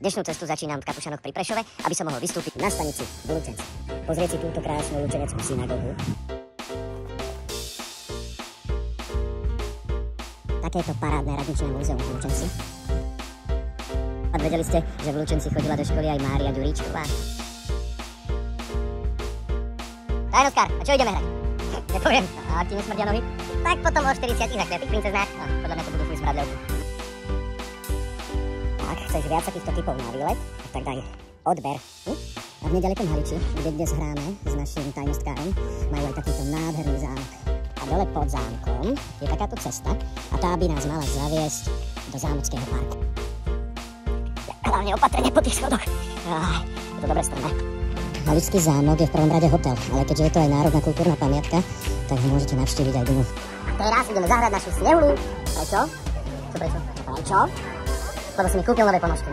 Dnešnú cestu začínam v Kapušanoch pri Prešove, aby som mohol vystúpiť na stanici v Lučenci. Pozrieť si túto krásnu lučeneckú synagogu. Takéto parádne radničné múzeum v Lučenci. A vedeli ste, že v Lučenci chodila do školy aj Mária Ďuríčková? Daj, Oskar, a čo ideme hrať? Nepoviem, a ak ti nesmrdia nohy? Tak potom o 40 na klepých princezná. No, podľa mňa to budú fuj smradľovky. Ak chceš viac takýchto typov na výlet, tak daj odber. A v nedalekom Haliči, kde dnes hráme s našim tajnostkárom, majú aj takýto nádherný zámok. A dole pod zámkom je takáto cesta a tá by nás mala zaviesť do zámockého parku. Hlavne opatrne po tých schodoch. Je to dobre strmé. Haličský zámok je v prvom rade hotel, ale keďže je to aj národná kultúrna pamiatka, tak ho môžete navštíviť aj dnu. Teraz ideme zahrať našu snehulú. Prečo? Čo prečo? Prečo? Lebo si mi kúpil nové ponožky.